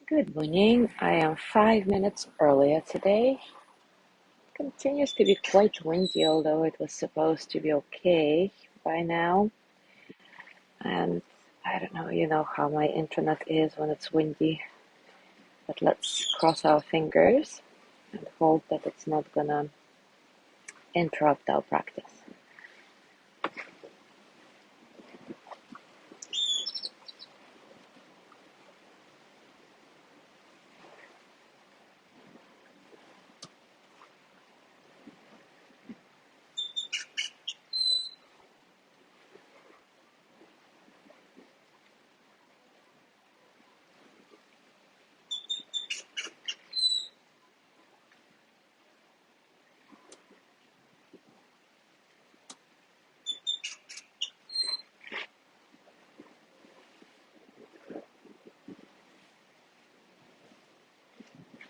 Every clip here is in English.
Good morning. I am 5 minutes earlier today. Continues to be quite windy, although it was supposed to be okay by now. And I don't know, you know how my internet is when it's windy. But let's cross our fingers and hope that it's not gonna interrupt our practice.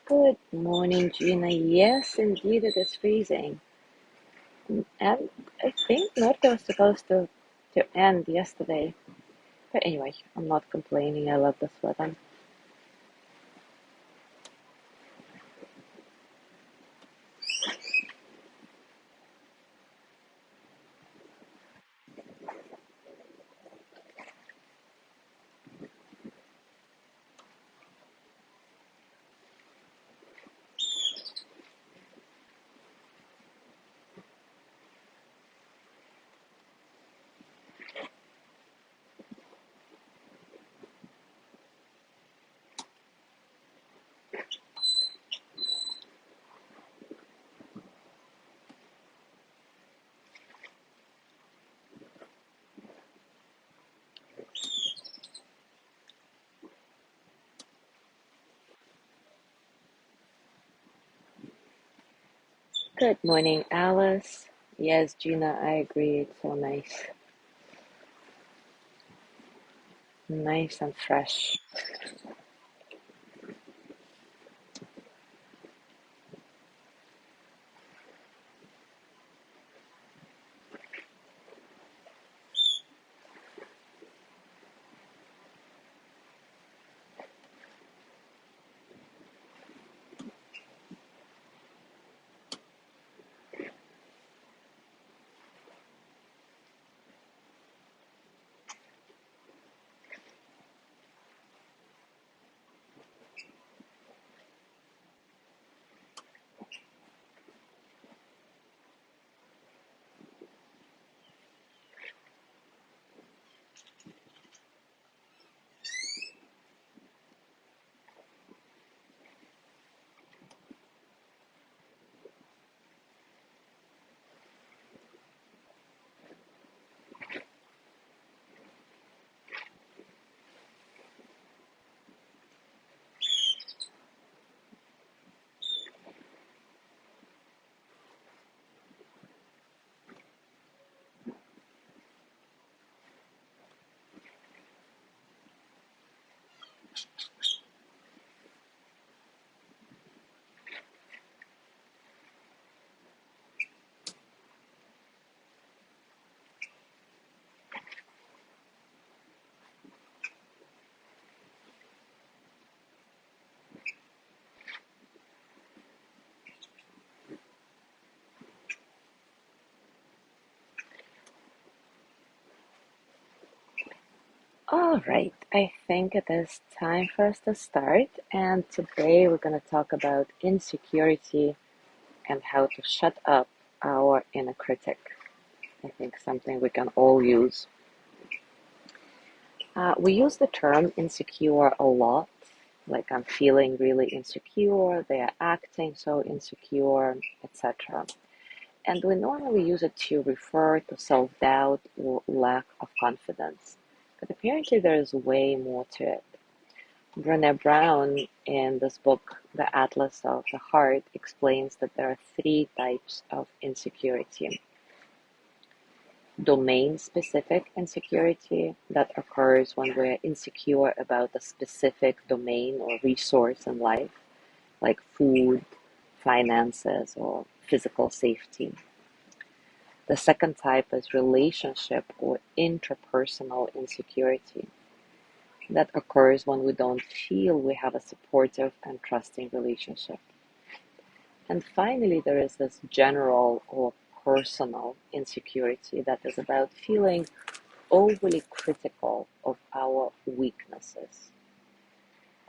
Good morning, Gina. Yes, indeed, it is freezing. And I think Norte was supposed to end yesterday. But anyway, I'm not complaining. I love this weather. Good morning, Alice. Yes, Gina, I agree. It's so nice. Nice and fresh. All right, I think it is time for us to start. And today we're going to talk about insecurity and how to shut up our inner critic. I think something we can all use. We use the term insecure a lot, like I'm feeling really insecure, they are acting so insecure, etc. And we normally use it to refer to self-doubt or lack of confidence. But apparently there is way more to it. Brené Brown, in this book, The Atlas of the Heart, explains that there are three types of insecurity. Domain-specific insecurity that occurs when we're insecure about a specific domain or resource in life, like food, finances, or physical safety. The second type is relationship or interpersonal insecurity. that occurs when we don't feel we have a supportive and trusting relationship. And finally, there is this general or personal insecurity that is about feeling overly critical of our weaknesses.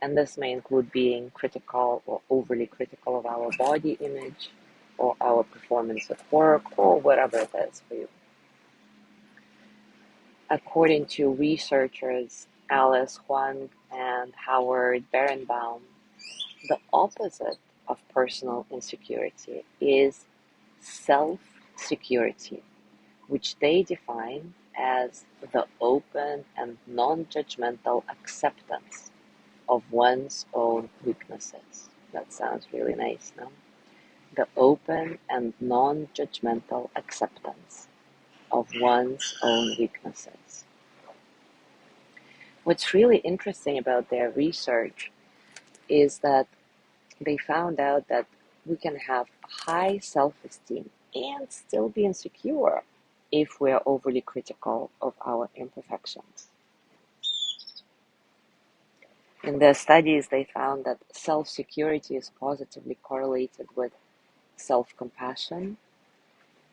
And this may include being critical or overly critical of our body image or our performance at work or whatever it is for you. According to researchers Alice Huang and Howard Berenbaum, the opposite of personal insecurity is self-security, which they define as the open and non-judgmental acceptance of one's own weaknesses. That sounds really nice, no? The open and non-judgmental acceptance of one's own weaknesses. What's really interesting about their research is that they found out that we can have high self-esteem and still be insecure if we're overly critical of our imperfections. In their studies, they found that self-security is positively correlated with self-compassion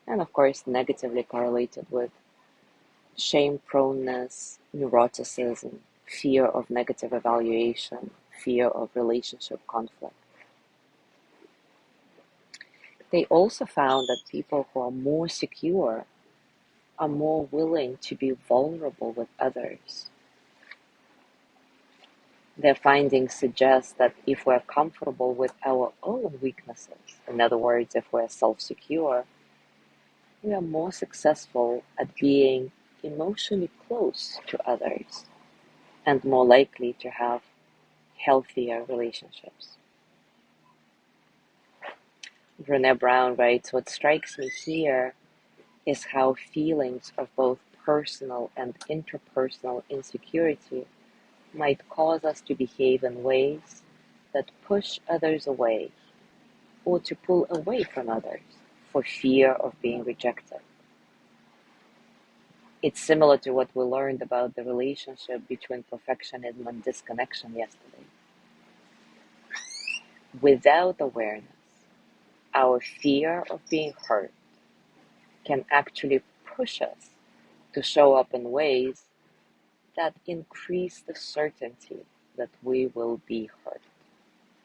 and, of course, negatively correlated with shame-proneness, neuroticism, fear of negative evaluation, fear of relationship conflict. They also found that people who are more secure are more willing to be vulnerable with others. Their findings suggest that if we're comfortable with our own weaknesses, in other words, if we're self-secure, we are more successful at being emotionally close to others and more likely to have healthier relationships. Brené Brown writes, "What strikes me here is how feelings of both personal and interpersonal insecurity might cause us to behave in ways that push others away or to pull away from others for fear of being rejected." It's similar to what we learned about the relationship between perfectionism and disconnection yesterday. Without awareness, our fear of being hurt can actually push us to show up in ways that increase the certainty that we will be hurt.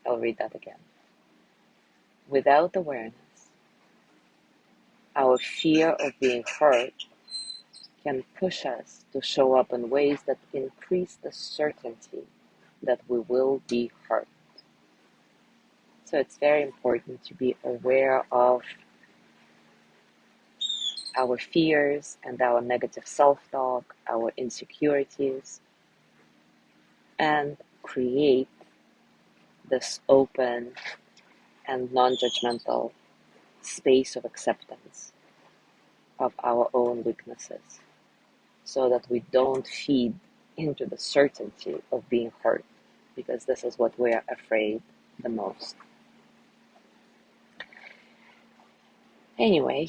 I'll read that again. Without awareness, our fear of being hurt can push us to show up in ways that increase the certainty that we will be hurt. So it's very important to be aware of our fears and our negative self-talk, our insecurities, and create this open and non-judgmental space of acceptance of our own weaknesses so that we don't feed into the certainty of being hurt, because this is what we're afraid the most. Anyway,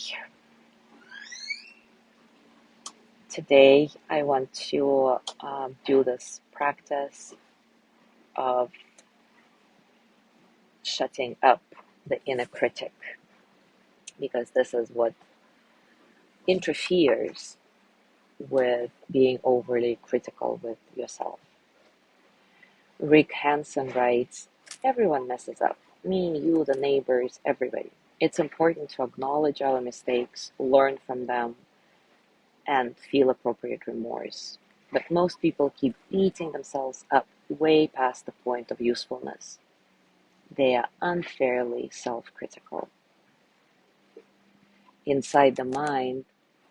today I want to do this practice of shutting up the inner critic, because this is what interferes with being overly critical with yourself. Rick Hansen writes, "Everyone messes up. Me, you, the neighbors, everybody. It's important to acknowledge our mistakes, learn from them, and feel appropriate remorse. But most people keep beating themselves up way past the point of usefulness. They are unfairly self-critical. Inside the mind,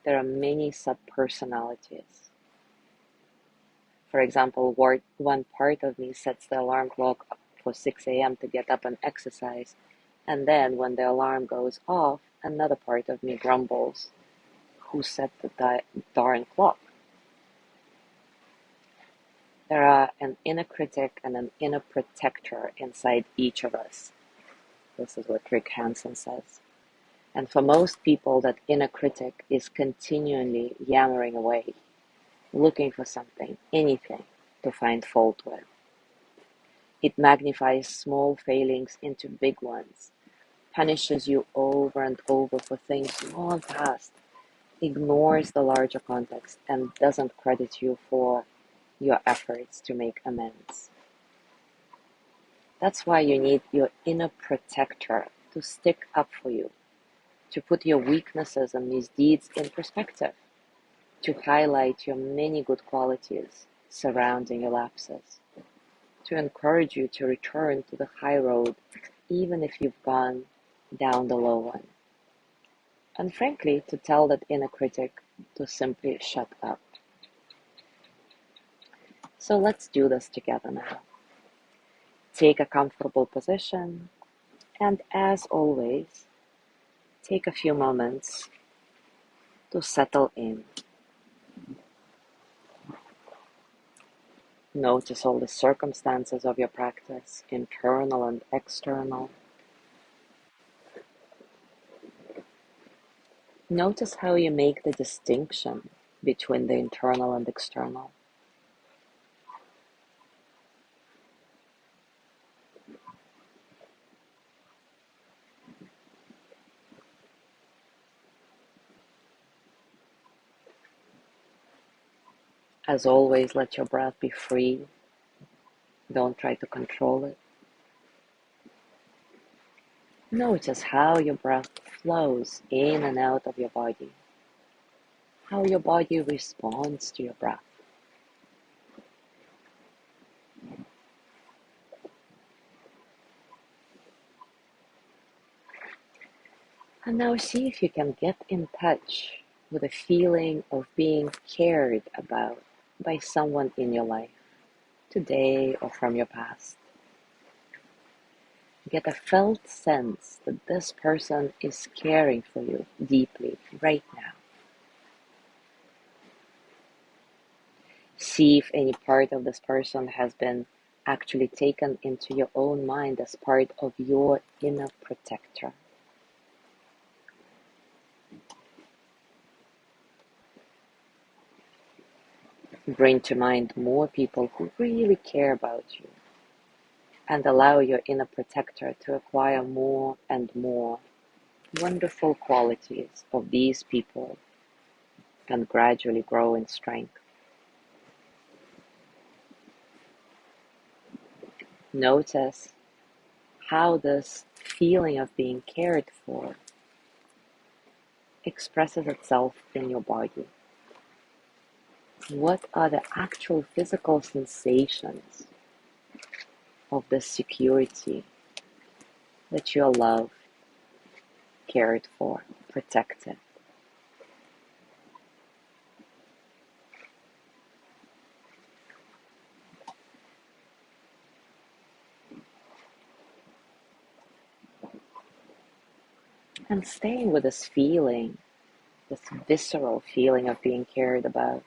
there are many subpersonalities. For example, one part of me sets the alarm clock for 6 a.m. to get up and exercise, and then when the alarm goes off, another part of me grumbles, who set the darn clock?" There are an inner critic and an inner protector inside each of us. This is what Rick Hansen says. And for most people, that inner critic is continually yammering away, looking for something, anything, to find fault with. It magnifies small failings into big ones, punishes you over and over for things long past, ignores the larger context, and doesn't credit you for your efforts to make amends. That's why you need your inner protector to stick up for you, to put your weaknesses and misdeeds in perspective, to highlight your many good qualities surrounding your lapses, to encourage you to return to the high road even if you've gone down the low one. And frankly, to tell that inner critic to simply shut up. So let's do this together now. Take a comfortable position, and as always, take a few moments to settle in. Notice all the circumstances of your practice, internal and external. Notice how you make the distinction between the internal and external. As always, let your breath be free. Don't try to control it. Notice how your breath flows in and out of your body, how your body responds to your breath. And now see if you can get in touch with a feeling of being cared about by someone in your life, today or from your past. Get a felt sense that this person is caring for you deeply right now. See if any part of this person has been actually taken into your own mind as part of your inner protector. Bring to mind more people who really care about you, and allow your inner protector to acquire more and more wonderful qualities of these people and gradually grow in strength. Notice how this feeling of being cared for expresses itself in your body. What are the actual physical sensations of the security that you are loved, cared for, protected? And staying with this feeling, this visceral feeling of being cared about,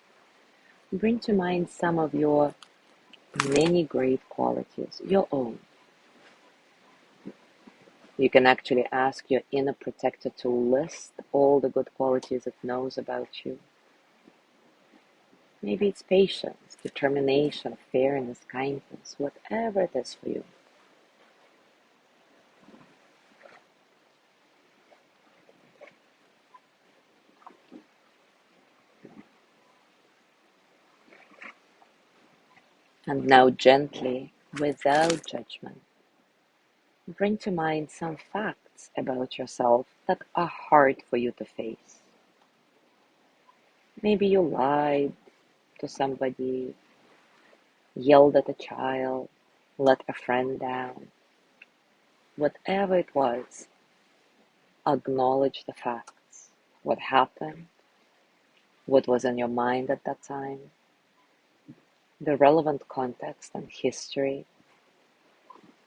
bring to mind some of your many great qualities, your own. You can actually ask your inner protector to list all the good qualities it knows about you. Maybe it's patience, determination, fairness, kindness, whatever it is for you. And now gently, without judgment, bring to mind some facts about yourself that are hard for you to face. Maybe you lied to somebody, yelled at a child, let a friend down. Whatever it was, acknowledge the facts. What happened, what was in your mind at that time, the relevant context and history,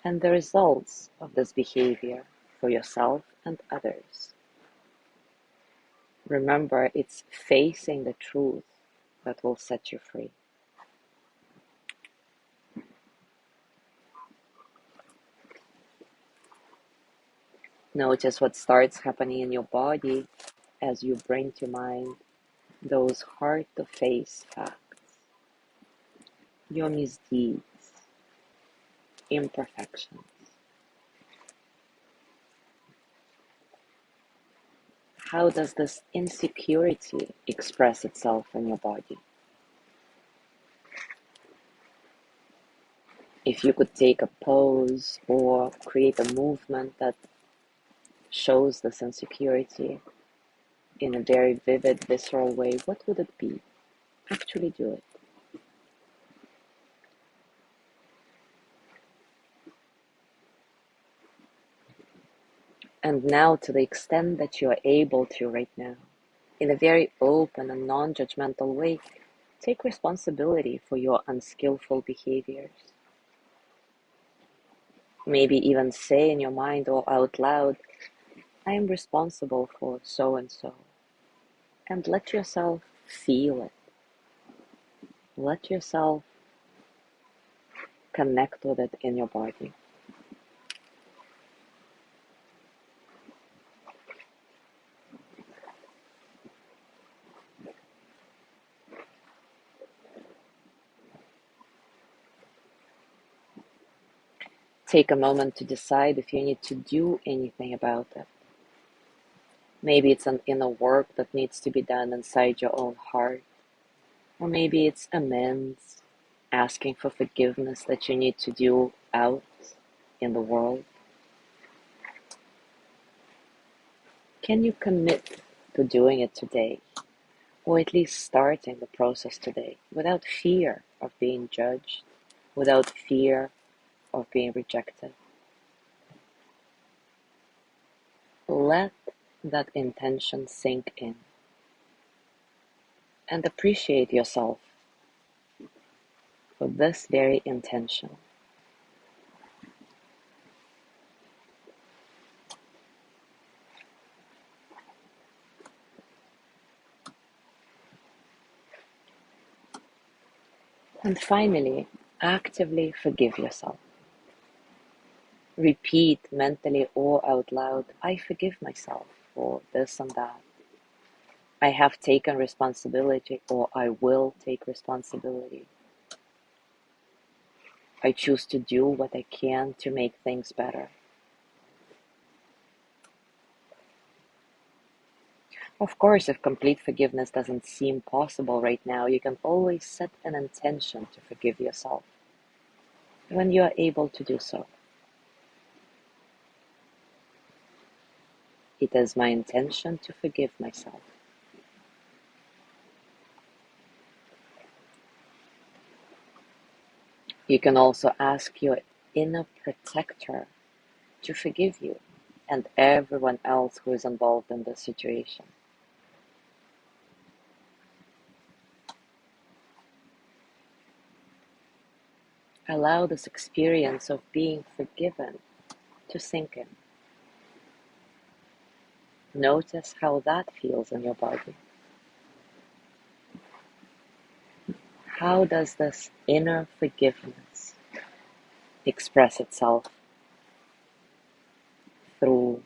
and the results of this behavior for yourself and others. Remember, it's facing the truth that will set you free. Notice what starts happening in your body as you bring to mind those hard to face facts. your misdeeds, imperfections. How does this insecurity express itself in your body? If you could take a pose or create a movement that shows this insecurity in a very vivid, visceral way, what would it be? Actually do it. And now, to the extent that you are able to right now, in a very open and non-judgmental way, take responsibility for your unskillful behaviors. Maybe even say in your mind or out loud, I am responsible for so and so. And let yourself feel it. Let yourself connect with it in your body. Take a moment to decide if you need to do anything about it. Maybe it's an inner work that needs to be done inside your own heart. Or maybe it's amends, asking for forgiveness that you need to do out in the world. Can you commit to doing it today? Or at least starting the process today without fear of being judged, without fear of being rejected? Let that intention sink in and appreciate yourself for this very intention. And finally, actively forgive yourself. Repeat mentally or out loud, I forgive myself for this and that. I have taken responsibility or I will take responsibility. I choose to do what I can to make things better. Of course, if complete forgiveness doesn't seem possible right now, you can always set an intention to forgive yourself when you are able to do so. It is my intention to forgive myself. You can also ask your inner protector to forgive you and everyone else who is involved in this situation. Allow this experience of being forgiven to sink in. Notice how that feels in your body. How does this inner forgiveness express itself through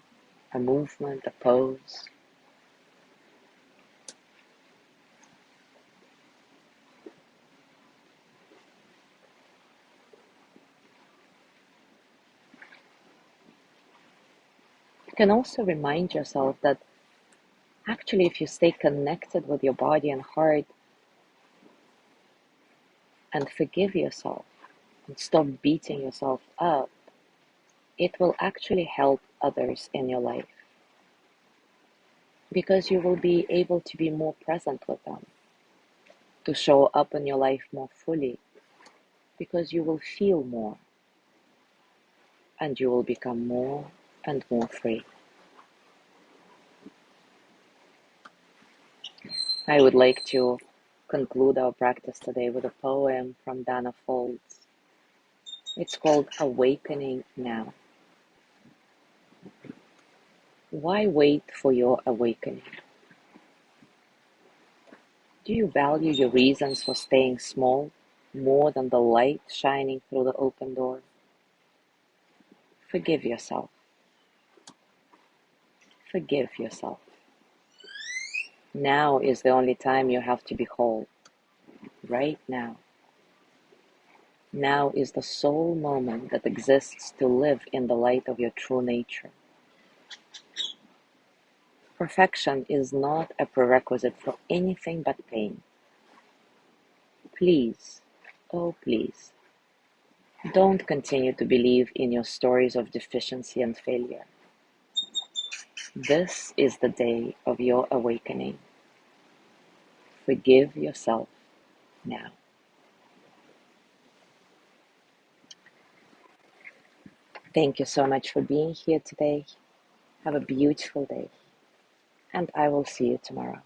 a movement, a pose? You can also remind yourself that actually, if you stay connected with your body and heart and forgive yourself and stop beating yourself up, it will actually help others in your life because you will be able to be more present with them, to show up in your life more fully, because you will feel more and you will become more and more free. I would like to conclude our practice today with a poem from Dana Folds. It's called Awakening Now. Why wait for your awakening? Do you value your reasons for staying small more than the light shining through the open door? Forgive yourself. Forgive yourself. Now is the only time you have to be whole. Right now. Now is the sole moment that exists to live in the light of your true nature. Perfection is not a prerequisite for anything but pain. Please, oh please, don't continue to believe in your stories of deficiency and failure. This is the day of your awakening. Forgive yourself now. Thank you so much for being here today. Have a beautiful day, and I will see you tomorrow.